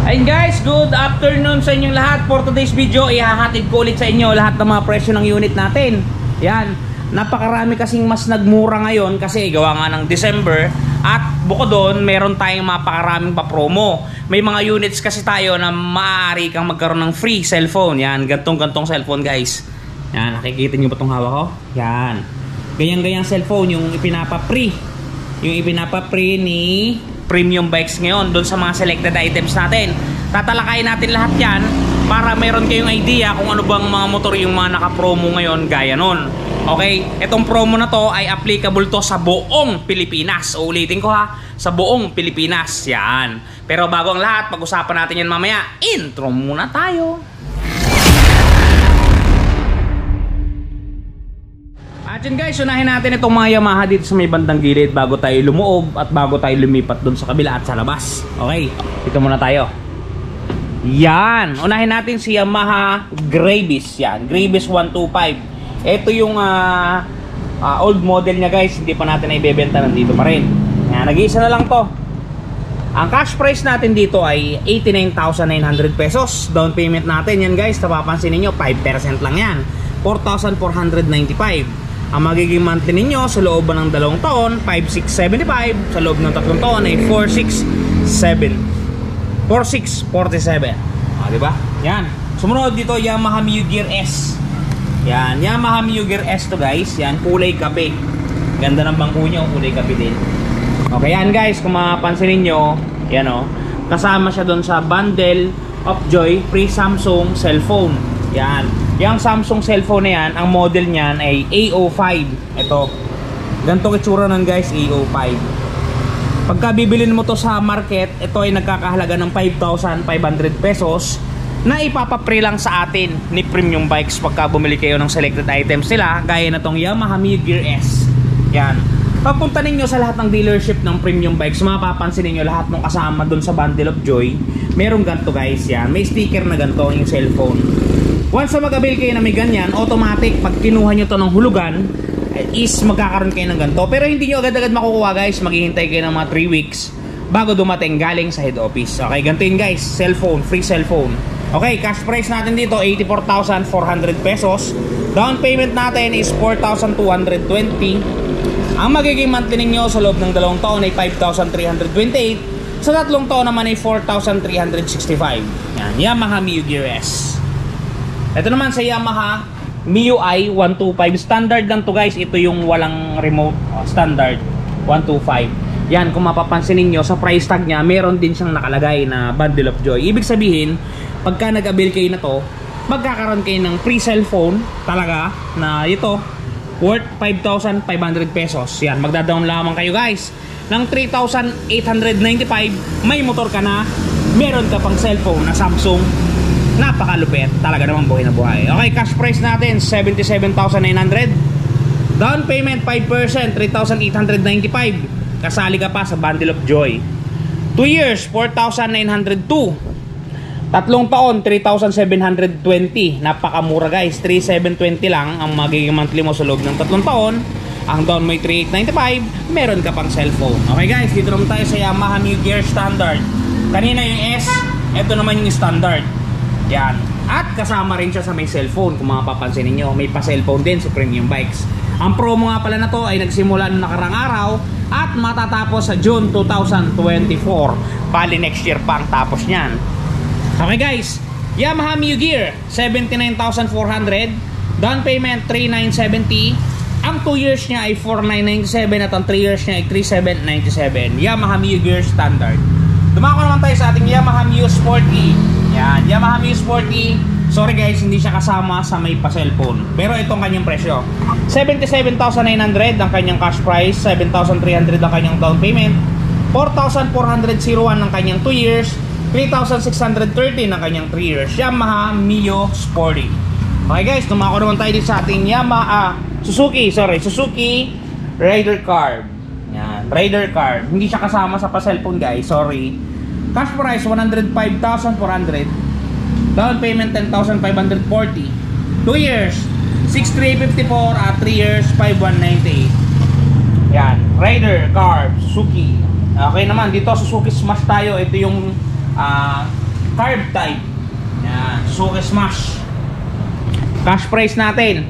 Ayun guys, good afternoon sa inyong lahat. For today's video, ihahatid ko ulit sa inyo lahat ng mga presyo ng unit natin. Yan, napakarami kasing mas nagmura ngayon kasi gawa nga ng December. At bukod doon, meron tayong mapakaraming pa-promo. May mga units kasi tayo na maaari kang magkaroon ng free cellphone. Yan, gantong-gantong cellphone guys. Yan, nakikita nyo ba itong hawak ko? Yan, ganyan-ganyang cellphone yung ipinapa-free. Yung ipinapa-free ni Premium Bikes ngayon doon sa mga selected items natin. Tatalakayin natin lahat yan para meron kayong idea kung ano bang mga motor yung mga naka-promo ngayon gaya nun. Okay, itong promo na to ay applicable to sa buong Pilipinas. Uulitin ko ha, sa buong Pilipinas. Yan. Pero bago ang lahat, pag-usapan natin yan mamaya. Intro muna tayo. At yun guys, unahin natin itong mga Yamaha dito sa may bandang gilid bago tayo lumuob at bago tayo lumipat dun sa kabila at sa labas. Okay, dito muna tayo. Yan, unahin natin si Yamaha Gravis. Yan, Gravis 125. Ito yung old model niya guys, hindi pa natin na ibebenta, nandito pa rin. Yan, nag-iisa na lang to. Ang cash price natin dito ay 89,900 pesos. Down payment natin yan guys, napapansin ninyo 5% lang yan, 4,495. Ang magiging monthly ninyo sa loob ng 2 taon, 5,675. Sa loob ng 3 taon ay 4,647. Diba? Yan. Sumunod dito, Yamaha Mio Gear S. Yan, Yamaha Mio Gear S to guys. Yan, kulay kape. Ganda ng bangko nyo, kulay kape din. Okay, yan guys, kung mapapansin ninyo, yan o, kasama siya doon sa bundle of joy, free Samsung cellphone. Yan. Yung Samsung cellphone na yan, ang model niyan ay A05. Ito. Ganito itsura nun guys, A05. Pagka bibilin mo to sa market, ito ay nagkakahalaga ng 5,500 pesos na ipapapre lang sa atin ni Premium Bikes pagka bumili kayo ng selected items nila, gaya na tong Yamaha Mio Gear S. Yan. Pagpunta ninyo sa lahat ng dealership ng Premium Bikes, mapapansin ninyo lahat ng kasama dun sa bundle of joy, merong ganito guys. Yan. May sticker na ganito yung cellphone. Once na mag-avail kayo na may ganyan, automatic pag kinuha nyo to ng hulugan is magkakaroon kayo ng ganito. Pero hindi nyo agad-agad makukuha guys, maghihintay kayo ng mga 3 weeks bago dumating galing sa head office. Okay, ganito yun guys, cellphone, free cellphone. Okay, cash price natin dito 84,400 pesos. Down payment natin is 4,220. Ang magiging monthly ninyo sa loob ng 2 taon ay 5,328. Sa 3 taon naman ay 4,365. Yan, Yamaha Mio Gear S. Ito naman sa Yamaha MIUI 125. Standard lang to guys. Ito yung walang remote, standard 125. Yan, kung mapapansin niyo sa price tag niya, meron din siyang nakalagay na bundle of joy. Ibig sabihin, pagka nag-avail kayo na to, magkakaroon kayo ng free cellphone talaga na ito worth 5,500 pesos. Yan, magda-down lamang kayo guys ng 3,895. May motor ka na, meron ka pang cellphone na Samsung. Napakalupit, talaga naman buhay na buhay. Okay, cash price natin 77,900. Down payment 5%, 3,895. Kasali ka pa sa bundle of joy. 2 years 4,902. 3 taon 3,720. Napakamura guys, 3,720 lang ang magiging monthly mo sa loob ng 3 taon. Ang down mo ay 3,895. Meron ka pang cellphone. Okay guys, dito naman tayo sa Yamaha Mio Gear Standard. Kanina yung S, ito naman yung standard. Yan. At kasama rin siya sa may cellphone. Kung mapapansin niyo, may pa-cellphone din sa Premium Bikes. Ang promo nga pala na to ay nagsimula noong nakarang araw at matatapos sa June 2024. Bali next year pa ang tapos niyan. Okay guys, Yamaha Mio Gear 79,400. Down payment 3,970. Ang 2 years niya ay 4,997 at ang 3 years niya ay 3,797. Yamaha Mio Gear Standard. Dumako naman tayo sa ating Yamaha Mio Sport E. Yan, Yamaha Mio Sport E. Sorry guys, hindi siya kasama sa may pa-cellphone. Pero itong kanyang presyo 77,900 ang kanyang cash price, 7,300 ang kanyang down payment, 4,401 ang kanyang 2 years, 3,613 ang kanyang 3 years. Yamaha Mio Sport E. Okay guys, dumako naman tayo din sa ating Yamaha Suzuki Raider Carb. Yan, Raider Carb. Hindi siya kasama sa pa-cellphone guys, sorry. Cash price 105,400. Down payment 10,540. 2 years 6,354 at 3 years 5,198. Yan, Raider Carb Suzuki. Okay naman, dito Suzuki Smash tayo. Ito yung carb type. Yan, Suzuki Smash. Cash price natin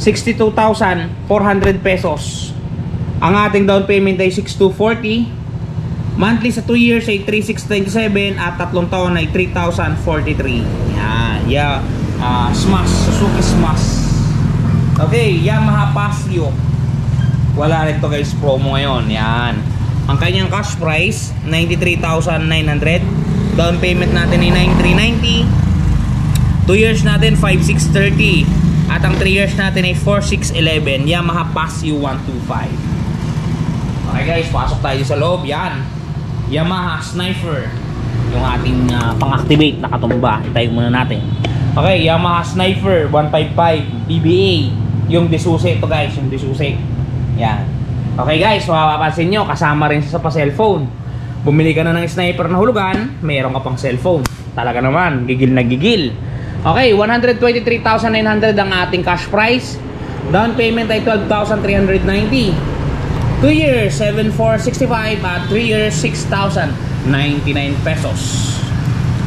62,400 pesos. Ang ating down payment ay 6,240. Monthly sa 2 years ay 3,627 at 3 taon ay 3,043. Yan, Smash, Suzuki Smash. Okay, Yamaha Paseo. Wala rin to guys, promo ngayon. Yan. Ang kanyang cash price 93,900. Down payment natin ay 9,390. 2 years natin 5,630. At ang 3 years natin ay 4,611. Yamaha Paseo 125. Okay guys, pasok tayo sa loob. Yan, Yamaha Sniper, yung ating pang-activate na katumba. Itayin muna natin. Okay, Yamaha Sniper 155 BBA. Yung Desuce ito guys, yung Desuce. Yan. Okay guys, mapapansin nyo, kasama rin siya sa pa-cellphone. Bumili ka na ng sniper na hulugan, mayroon ka pang cellphone. Talaga naman, gigil na gigil. Okay, 123,900 ang ating cash price. Down payment ay 12,390. 2 years 7,465 at 3 years 6,099 pesos.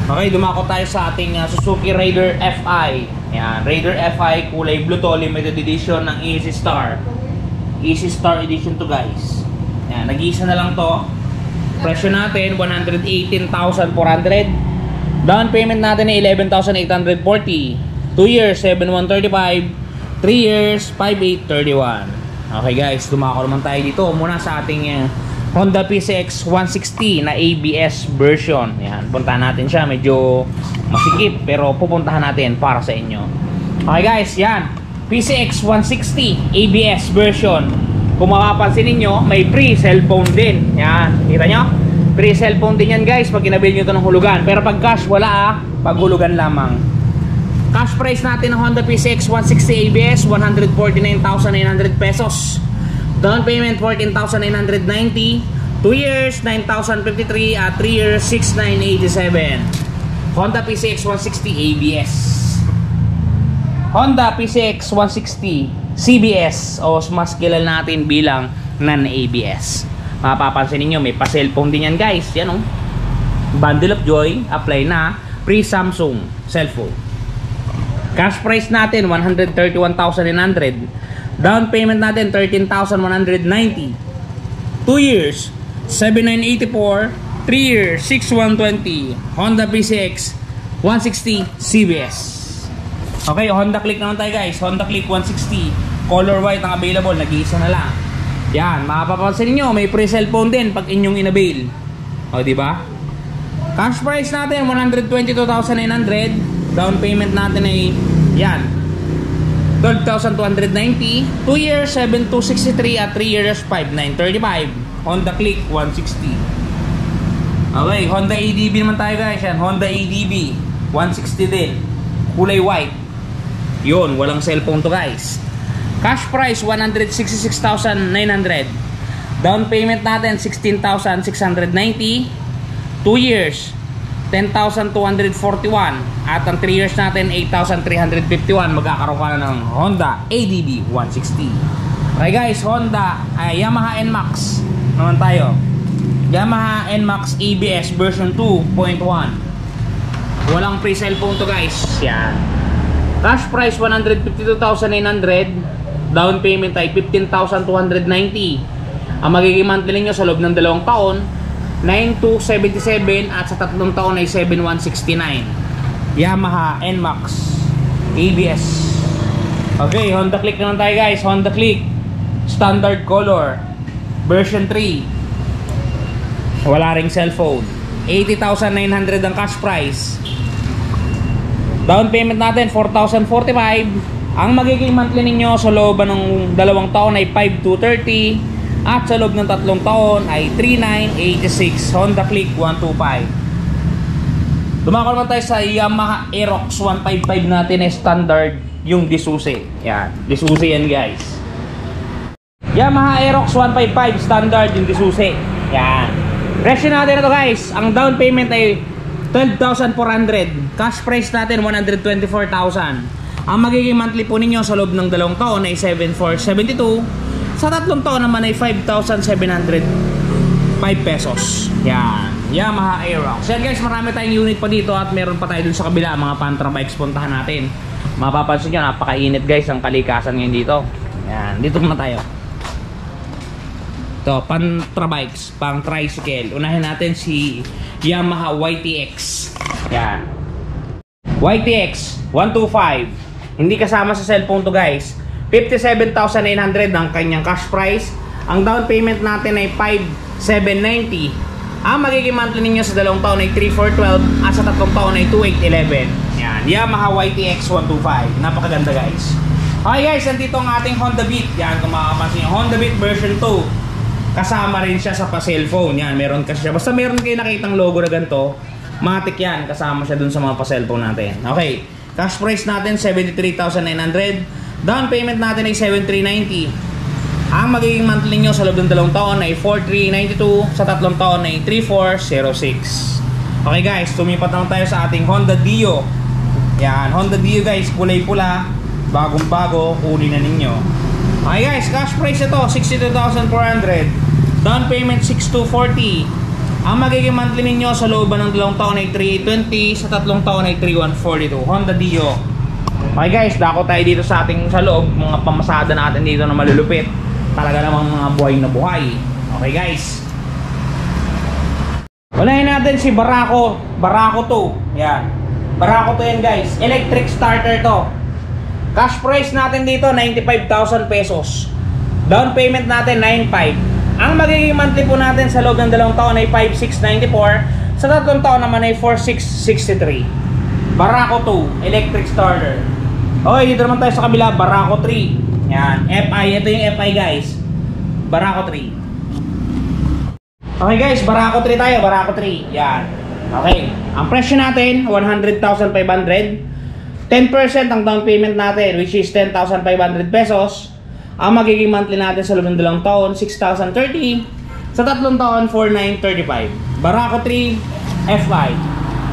Okay, dumako tayo sa ating Suzuki Raider FI. Yan, Raider FI kulay blue to, limited edition ng Easy Star. Easy Star edition to guys. Yan, nag-iisa na lang to. Presyo natin 118,400. Down payment natin ay 11,840. 2 years 7,135. 3 years 5,831. Okay guys, dumako naman tayo dito muna sa ating Honda PCX 160 na ABS version. Yan, puntahan natin siya, medyo masikip pero pupuntahan natin para sa inyo. Okay guys, yan, PCX 160 ABS version. Kung makapansin niyo, may free cellphone din. Yan, kita nyo? Free cellphone din yan guys pag kinabil nyo ito ng hulugan. Pero pag cash, wala pag hulugan lamang. Cash price natin ng Honda PCX 160 ABS 149,900 pesos. Down payment 14,990. 2 years 9,053 at 3 years 6,987. Honda PCX 160 ABS. Honda PCX 160 CBS o mas kilala natin bilang non-ABS. Mapapansin niyo may pa-cellphone din yan guys. Yan bundle of joy, apply na, free Samsung cellphone. Cash price natin 131,900. Down payment natin 13,190. 2 years 7,984. 3 years 6,120. Honda PCX 160 CBS. Okay, Honda Click naman tayo guys. Honda Click 160 color white ang available, nag-iisa na lang. Yan, mapapansin niyo may free cellphone din pag inyong inavail. O di ba? Cash price natin 122,900. Down payment natin ay yan 12,290. 2 years 7,263 at 3 years 5,935. Honda Click 160. Okay, Honda ADB naman tayo guys. Yan, Honda ADB 160 din, kulay white. Yun, walang cellphone to guys. Cash price 166,900. Down payment natin 16,690. 2 years 10,241 at ang 3 years natin 8,351. Magkakaroon ka na ng Honda ADB 160. Okay guys, Yamaha NMAX naman tayo. Yamaha NMAX ABS version 2.1. Walang free cellphone to guys. Yan. Cash price 152,900. Down payment ay 15,290. Ang magiging monthly nyo sa loob ng 2 taon 9,277 at sa 3 taon ay 7,169. Yamaha NMAX ABS. Okay, Honda Click naman tayo guys. Honda Click standard color version 3. Wala ring cellphone. 80,900 ang cash price. Down payment natin 4,045. Ang magiging monthly ninyo sa loob ng 2 taon ay 5,230. At sa loob ng 3 taon ay 3,986. Honda Click 125. Dumako naman tayo sa Yamaha Aerox 155 natin na standard, yung Desuce. Yan, Desuce yan guys. Yamaha Aerox 155 standard, yung Desuce. Yan. Presyo natin ito guys. Ang down payment ay 12,400. Cash price natin 124,000. Ang magiging monthly po ninyo sa loob ng 2 taon ay 7,472. Sa 3 taon naman ay 5,705 pesos. Yan, Yamaha Aerox. Yan guys, marami tayong unit pa dito at meron pa tayo dun sa kabila, mga Pantra bikes puntahan natin. Mapapansin nyo, napakainit guys ang kalikasan ngayon dito. Yan, dito muna tayo. Ito, Pantra bikes, pang tricycle. Unahin natin si Yamaha YTX. Yan, YTX 125. Hindi kasama sa cellphone to guys. 57,900 ang kanyang cash price. Ang down payment natin ay 5,790. Ang magiging monthly ninyo sa 2 taon ay 3,412 at sa 3 taon ay 2,811. Yan, Yamaha YTX 125. Napakaganda guys. Okay guys, nandito ang ating Honda Beat. Yan, kung makakapansin nyo, Honda Beat version 2. Kasama rin siya sa pa-cellphone. Yan, meron kasi siya. Basta meron kayo nakitang logo na ganito, matik yan. Kasama siya dun sa mga pa-cellphone natin. Okay, cash price natin 73,900. Down payment natin ay 7,390. Ang magiging monthly nyo sa loob ng 2 taon ay 4,392. Sa 3 taon ay 3,406. Okay guys, tumipat naman tayo sa ating Honda Dio. Yan, Honda Dio guys, kulay pula, bagong bago, kunin na ninyo. Okay guys, cash price ito 62,400. Down payment 6,240. Ang magiging monthly ninyo sa loob ng 2 taon ay 3,820. Sa 3 taon ay 3,142. Honda Dio. Okay guys, dako tayo dito sa ating sa loob, mga pamasada natin dito na malulupit. Talaga namang mga buhay na buhay. Okay guys, unahin natin si Barako 2. Yan, Barako 2 yan guys. Electric starter to. Cash price natin dito 95,000 pesos. Down payment natin 9,500. Ang magiging monthly po natin sa loob ng 2 taon ay 5,694. Sa 3 taon naman ay 4,663. Barako 2 electric starter. Okay, dito naman tayo sa kabila, Barako 3. Yan, FI, ito yung FI guys. Barako 3. Okay guys, Barako 3 tayo, Barako 3. Yan. Okay, ang presyo natin 100,500. 10% ang down payment natin, which is 10,500 pesos. Ang magiging monthly natin sa loob ng 2 taon 6,030. Sa 3 taon 4,935. Barako 3 FI.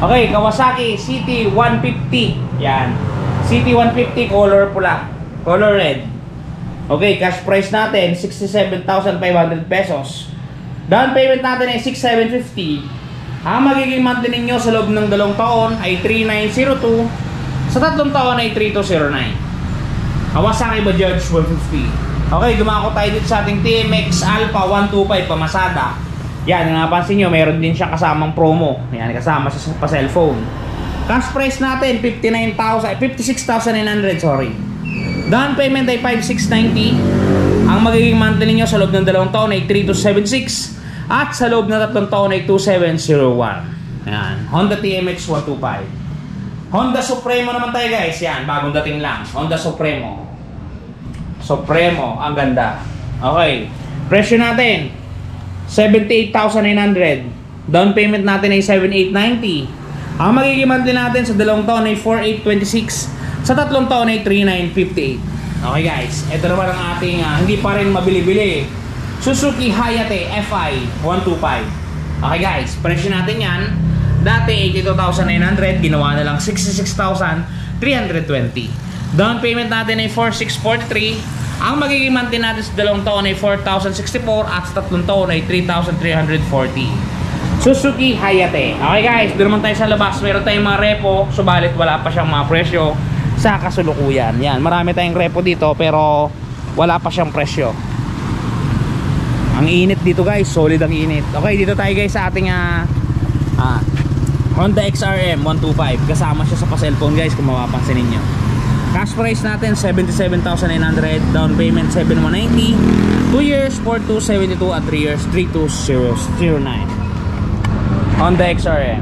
Okay, Kawasaki CT150. Yan, CT150 color pula, color red. Okay, cash price natin 67,500 pesos. Down payment natin ay 6,750. Ang magiging monthly ninyo sa loob ng 2 taon ay 3,902. Sa 3 taon ay 3,209. Kawasaki Bajaj 150. Okay, dumako tayo dito sa ating TMX Alpha 125 pamasada. Yan, napansin nyo, meron din siya kasamang promo. Yan, kasama sa pa-cellphone. Cash price natin 56,900, sorry. Down payment ay 5,690. Ang magiging monthly niyo sa loob ng 2 taon ay 3,276. At sa loob ng 3 taon ay 2,701. Ayan, Honda TMX 125. Honda Supremo naman tayo guys. Yan, bagong dating lang. Honda Supremo. Supremo, ang ganda. Okay, presyo natin 78,900. Down payment natin ay 7,890. Ang magiging monthly natin sa 2 taon ay 4,826. Sa 3 taon ay 3,958. Okay guys, ito naman ang ating hindi pa rin mabili-bili, Suzuki Hayate FI 125. Okay guys, presyo natin yan dati 82,900, ginawa na lang 66,320. Down payment natin ay 4,643. Ang magiging monthly natin sa 2 taon ay 4,064 at sa 3 taon ay 3,340. Suzuki Hayate. Okay guys, doon naman tayo sa labas. Meron tayong mga repo, subalit wala pa siyang mga presyo sa kasulukuyan. Yan, marami tayong repo dito pero wala pa siyang presyo. Ang init dito guys, solid ang init. Okay, dito tayo guys sa ating Honda XRM 125. Kasama siya sa pa-cellphone guys kung mapapansin ninyo. Cash price natin 77,900. Down payment 7,190. 2 years 4,272 at 3 years 3,209. Honda XRM.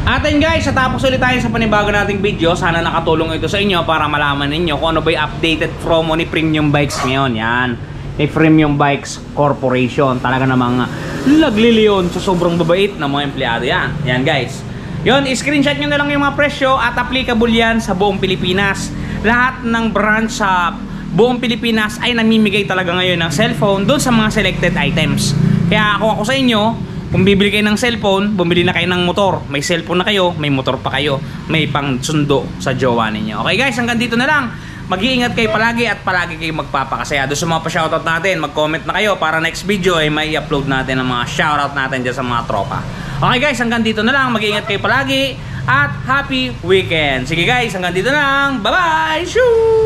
Atin guys, natapos ulit tayo sa panibago nating video. Sana nakatulong ito sa inyo para malaman ninyo kung ano ba yung updated promo ni Premium Bikes ngayon. Yan, ni Premium Bikes Corporation. Talaga namang lagliliyon sa sobrang babait ng mga empleyado yan. Yan guys, yun, screenshot nyo na lang yung mga presyo at applicable yan sa buong Pilipinas. Lahat ng branch sa buong Pilipinas ay namimigay talaga ngayon ng cellphone doon sa mga selected items. Kaya kung ako sa inyo, kung bibili kayo ng cellphone, bumili na kayo ng motor. May cellphone na kayo, may motor pa kayo, may pang sundo sa jowa ninyo. Okay guys, hanggang dito na lang. mag-iingat kayo palagi at palagi kayo magpapakasaya. Doon sa mga pa-shoutout natin, mag-comment na kayo para next video ay may i-upload natin ang mga shoutout natin dyan sa mga tropa. Okay guys, hanggang dito na lang. Mag-iingat kayo palagi at happy weekend. Sige guys, hanggang dito na lang. Bye-bye! Shoo!